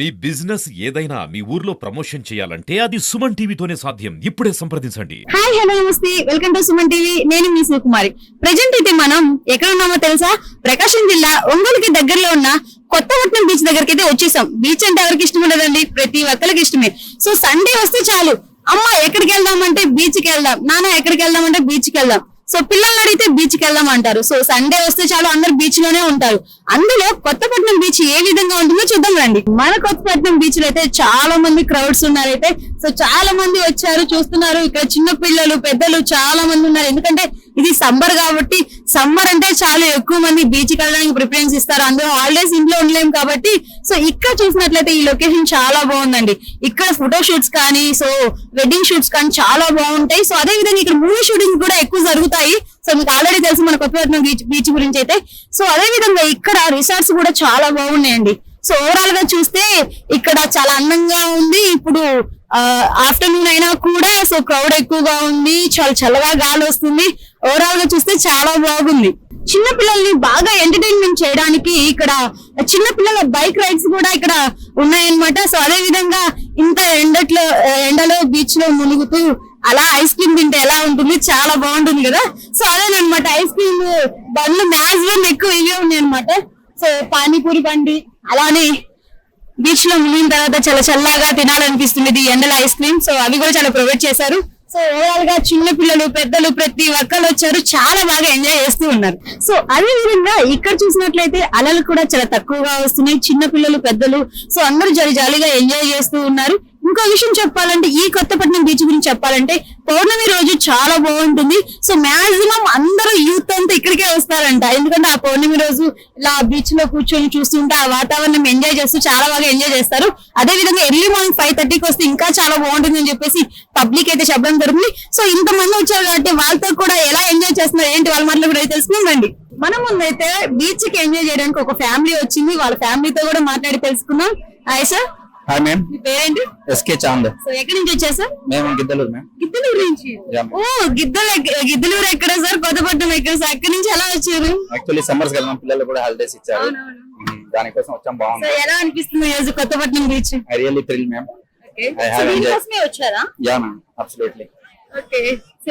మీ business ఏదైనా మీ ఊర్లో promotion చేయాలంటే అది సుమన్ టీవీతోనే సాధ్యం. ఇప్పుడే సంప్రదించండి. హాయ్ హలో నమస్తే, వెల్కమ్ టు సుమన్ టీవీ. నేను మీ శివకుమారి. ప్రెజెంట్ అయితే మనం ఎక్కడ ఉన్నామో తెలుసా? ప్రకాశం జిల్లా ఒంగోలుకి దగ్గరలో ఉన్న కొత్తపట్నం బీచ్ దగ్గరికి అయితే వచ్చేసాం. బీచ్ అంటే ఎవరికి ఇష్టం ఉండదండి, ప్రతి ఒక్కరికి ఇష్టమే. సో సండే వస్తే చాలు, అమ్మ ఎక్కడికి వెళ్దాం అంటే బీచ్ కి వెళ్దాం, నాన్న ఎక్కడికి వెళ్దాం అంటే బీచ్ కి వెళ్దాం. సో పిల్లలు అడిగితే బీచ్ కి వెళ్దాం అంటారు. సో సండే వస్తే చాలు అందరు బీచ్ లోనే ఉంటారు. అందులో కొత్తపట్నం బీచ్ ఏ విధంగా ఉంటుందో చూద్దాం రండి. మన కొత్తపట్నం బీచ్ లో అయితే చాలా మంది క్రౌడ్స్ ఉన్నారైతే. సో చాలా మంది వచ్చారు, చూస్తున్నారు. ఇక్కడ చిన్న పిల్లలు పెద్దలు చాలా మంది ఉన్నారు. ఎందుకంటే ఇది సమ్మర్ కాబట్టి, సమ్మర్ అంటే చాలా ఎక్కువ మంది బీచ్ కి వెళ్ళడానికి ప్రిఫరెన్స్ ఇస్తారు. అందులో హాలిడేస్ ఇంట్లో ఉండలేము కాబట్టి. సో ఇక్కడ చూసినట్లయితే ఈ లొకేషన్ చాలా బాగుందండి. ఇక్కడ ఫోటో షూట్స్ కానీ, సో వెడ్డింగ్ షూట్స్ కానీ చాలా బాగుంటాయి. సో అదే విధంగా ఇక్కడ మూవీ షూటింగ్ కూడా ఎక్కువ జరుగుతాయి. సో మీకు ఆల్రెడీ తెలుసు మన కొత్తపట్నం బీచ్ గురించి అయితే. సో అదే విధంగా ఇక్కడ రిసార్ట్స్ కూడా చాలా బాగున్నాయండి. సో ఓవరాల్ గా చూస్తే ఇక్కడ చాలా అందంగా ఉంది. ఇప్పుడు ఆఫ్టర్నూన్ అయినా కూడా సో క్రౌడ్ ఎక్కువగా ఉంది, చాలా చల్లగా గాలి వస్తుంది. ఓవరాల్ గా చూస్తే చాలా బాగుంది. చిన్న పిల్లల్ని బాగా ఎంటర్టైన్మెంట్ చేయడానికి ఇక్కడ చిన్న పిల్లల బైక్ రైడ్స్ కూడా ఇక్కడ ఉన్నాయన్నమాట. సో అదే విధంగా ఇంత ఎండలో బీచ్ లో మునుగుతూ అలా ఐస్ క్రీమ్ తింటే ఎలా ఉంటుంది, చాలా బాగుంటుంది కదా. సో అదేనమాట, ఐస్ క్రీమ్ బండ్లు మ్యాక్సిమం ఎక్కువ ఇవే ఉన్నాయి అనమాట. సో పానీపూరి బండి అలానే బీచ్ లో మునిగిన తర్వాత చాలా చల్లగా తినాలనిపిస్తుంది ఈ ఎండల ఐస్ క్రీమ్. సో అవి కూడా చాలా ప్రొవైడ్ చేశారు. సో ఓవరాల్ గా చిన్న పిల్లలు పెద్దలు ప్రతి ఒక్కరు వచ్చారు, చాలా బాగా ఎంజాయ్ చేస్తూ ఉన్నారు. సో అదే విధంగా ఇక్కడ చూసినట్లయితే అలలు కూడా చాలా తక్కువగా వస్తున్నాయి. చిన్న పిల్లలు పెద్దలు సో అందరూ జాలీగా ఎంజాయ్ చేస్తూ ఉన్నారు. ఇంకో విషయం చెప్పాలంటే, ఈ కొత్తపట్నం బీచ్ గురించి చెప్పాలంటే పౌర్ణమి రోజు చాలా బాగుంటుంది. సో మాక్సిమం అందరూ యూత్ అంతా ఇక్కడికే వస్తారంట. ఎందుకంటే ఆ పౌర్ణమి రోజు ఇలా బీచ్ లో కూర్చొని చూస్తుంటే ఆ వాతావరణం ఎంజాయ్ చేస్తూ చాలా బాగా ఎంజాయ్ చేస్తారు. అదే విధంగా ఎర్లీ మార్నింగ్ 5:30కి వస్తే ఇంకా చాలా బాగుంటుంది అని చెప్పేసి పబ్లిక్ అయితే చెప్పడం జరుగుతుంది. సో ఇంతమంది వచ్చారు కాబట్టి వాళ్ళతో కూడా ఎలా ఎంజాయ్ చేస్తున్నారు ఏంటి వాళ్ళ మాటలు కూడా తెలుసుకుందండి. మన ముందైతే బీచ్ కి ఎంజాయ్ చేయడానికి ఒక ఫ్యామిలీ వచ్చింది. వాళ్ళ ఫ్యామిలీతో కూడా మాట్లాడి తెలుసుకుందాం. Hi sir. Hi ma'am. మీ పేరేంటి? ఎస్కే చాంద్. సో ఎక్కడి నుంచి వచ్చారు సార్? మేము గిద్దలూరు మ్యామ్. గిద్దలూరు నుంచి. ఓ గిద్దలూరు ఎక్కడ సార్? కొత్తపట్నం ఎక్కడ సార్? అక్కడి నుంచి ఎలా వచ్చారు? యాక్చువల్లీ సమ్మర్స్ కదా, పిల్లలు కూడా హాలిడేస్ ఇచ్చారు, దానికోసం వచ్చాం. బాగుంది. ఎలా అనిపిస్తుంది ఈ రోజు Kothapatnam beach? I really thrill ma'am. I have enjoyed. వచ్చారా? Yeah ma'am, absolutely. ఓకే.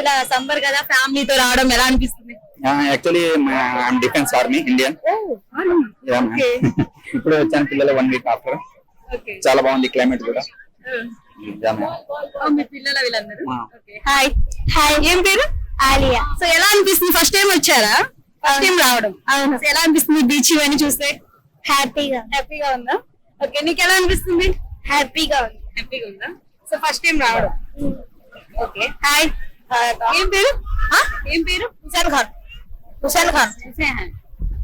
ఇలా సమ్మర్ కదా, ఫ్యామిలీతో రావడం ఎలా అనిపిస్తుంది? Actually I'm defence army Indian. Yeah ma'am. ఇప్పుడు వచ్చాను పిల్లలు 1 వీక్ ఆఫ్టర్. చాలా బాగుంది క్లైమేట్ కూడా. మీ పిల్లల వీళ్ళందరూ. హాయ్. హాయ్. ఏం పేరు? ఆలియా. సో ఎలా అనిపిస్తుంది? ఫస్ట్ టైం వచ్చారా? ఫస్ట్ టైం రావడం. అవును. ఎలా అనిపిస్తుంది బీచ్ ఇవన్నీ చూస్తే? హ్యాపీగా ఉందా? ఓకే. నీకు ఎలా అనిపిస్తుంది? హ్యాపీగా ఉందా? సో ఫస్ట్ టైం రావడం. ఓకే. హాయ్. ఏం పేరు? హుసేన్ ఖాన్.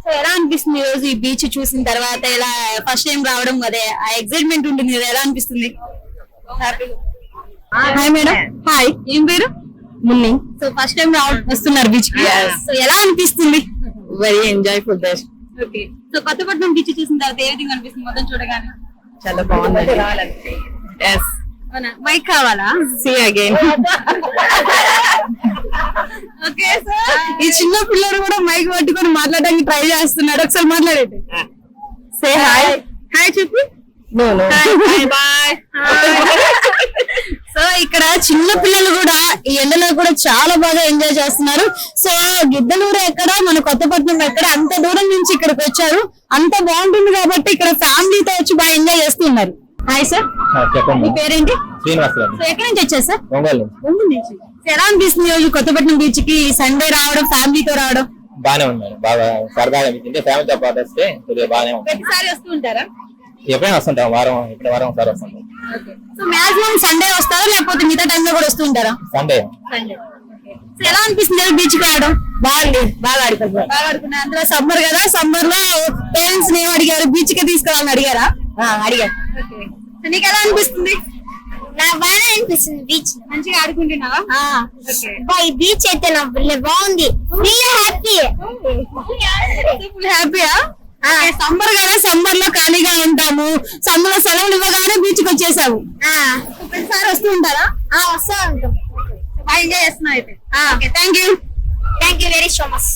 సో ఎలా అనిపిస్తుంది ఈ రోజు ఈ బీచ్ చూసిన తర్వాత? ఇలా ఫస్ట్ టైం రావడం అదే ఆ ఎక్సైట్మెంట్ ఉంటుంది కదా, ఎలా అనిపిస్తుంది? Hi madam. హాయ్. ఏం పేరు? మున్ని. సో ఫస్ట్ టైం వస్తున్నారు బీచ్ కి. సో ఎలా అనిపిస్తుంది? Very enjoyful there. Okay. So Kothapatnam beach చూసిన తర్వాత ఏ విధంగా అనిపిస్తుంది మొత్తం చూడగానే? చాలా బాగుంది. yes. మైక్ కావాలా? see again. Okay sir. ఈ చిన్న పిల్లలు కూడా మైక్ పట్టుకొని మాట్లాడడానికి ట్రై చేస్తున్నాడు. ఒకసారి మాట్లాడేది. say hi. హాయ్ చెప్పు. no bye. సో ఇక్కడ చిన్న పిల్లలు కూడా ఈ ఎండలో కూడా చాలా బాగా ఎంజాయ్ చేస్తున్నారు. సో గిద్దలూరు ఎక్కడ, మన కొత్తపట్నం ఎక్కడ, అంత దూరం నుంచి ఇక్కడికి వచ్చారు. అంత బాగుంటుంది కాబట్టి ఇక్కడ ఫ్యామిలీతో వచ్చి బాగా ఎంజాయ్ చేస్తున్నారు. Hi sir. చెప్పండి. మీ పేరేంటి? శ్రీనివాస్. సో ఎక్కడి నుంచి వచ్చారు సార్? ఒంగోలు నుంచి. ఎలా అనిపిస్తుంది రోజు కొత్తపట్నం బీచ్ కి సండే రావడం, ఫ్యామిలీతో రావడం? బానే ఉన్నారు, బాగా సరదాగా అనిపించింది. ఫ్యామిలీతో పాటు వస్తే కొద్దిగా బాగానే ఉంది. ప్రతిసారి వస్తూ ఉంటారా? ఎప్పుడైనా వస్తుంటాం, వారం ఒకసారి వస్తుంటాం. సో మాక్సిమం సండే వస్తారా లేకపోతే మిగతా టైంలో కూడా వస్తూ ఉంటారా? సండే. సో ఎలా అనిపిస్తుంది బీచ్ కి రావడం? బాగుంది. బాగా ఆడుకున్నా. అందులో సమ్మర్ కదా, సమ్మర్ లో పేరెంట్స్ ఏం అడిగారు? బీచ్ కి తీసుకురావాలని అడిగారా? అడిగారు. నీకు ఎలా అనిపిస్తుంది? నాకు బాగా అనిపిస్తుంది. బీచ్ మంచిగా ఆడుకుంటున్నావా? ఈ బీచ్ అయితే నాకు బాగుంది. హ్యాపీయా? సమ్మర్ కదా, సమ్మర్ లో ఖాళీగా ఉంటాము. సమ్మర్ లో సెలవులు ఇవ్వగానే బీచ్ కి వచ్చేసాము. ప్రతిసారి వస్తూ ఉంటారా? వస్తా ఉంటాం. బాగా ఎంజాయ్ చేస్తున్నావు అయితే. Thank you very so much.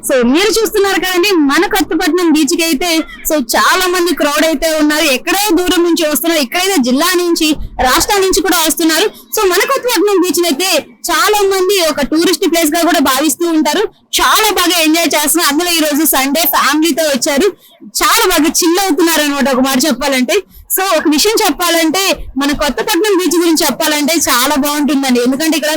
So మీరు చూస్తున్నారు కదండి మన కొత్తపట్నం బీచ్ కి అయితే సో చాలా మంది క్రౌడ్ అయితే ఉన్నారు. ఎక్కడో దూరం నుంచి వస్తున్నారు, ఇక్కడైతే జిల్లా నుంచి రాష్ట్రాల నుంచి కూడా వస్తున్నారు. సో మన కొత్తపట్నం బీచ్ అయితే చాలా మంది ఒక టూరిస్ట్ ప్లేస్ గా కూడా భావిస్తూ ఉంటారు. చాలా బాగా ఎంజాయ్ చేస్తున్నారు. అందులో ఈ రోజు సండే ఫ్యామిలీతో వచ్చారు. చాలా బాగా చిల్ అవుతున్నారు అనమాట ఒక మాట చెప్పాలంటే. సో ఒక విషయం చెప్పాలంటే మన కొత్తపట్నం బీచ్ గురించి చెప్పాలంటే చాలా బాగుంటుందండి. ఎందుకంటే ఇక్కడ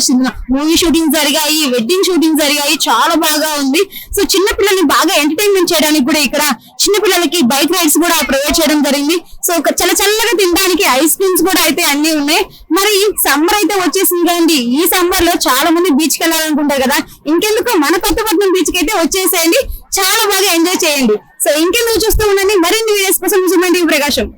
మూవీ షూటింగ్ జరిగాయి, వెడ్డింగ్ షూటింగ్ జరిగాయి, చాలా బాగా ఉంది. సో చిన్న పిల్లల్ని బాగా ఎంటర్టైన్మెంట్ చేయడానికి కూడా ఇక్కడ చిన్న పిల్లలకి బైక్ రైడ్స్ కూడా ప్రొవైడ్ చేయడం జరిగింది. సో ఒక చల్లగా తినడానికి ఐస్ క్రీమ్స్ కూడా అయితే అన్ని ఉన్నాయి. మరి సమ్మర్ అయితే వచ్చేసింది కదండి, ఈ సమ్మర్ లో చాలా మంది బీచ్ కి వెళ్ళాలనుకుంటారు కదా, ఇంకెందుకు మన కొత్తపట్నం బీచ్ కి అయితే వచ్చేసేయండి, చాలా బాగా ఎంజాయ్ చేయండి. సో ఇంకెందుకు చూస్తూ ఉండండి, మరిన్ని వీడియోస్ కోసం సుమన్ టీవీ ప్రకాశం.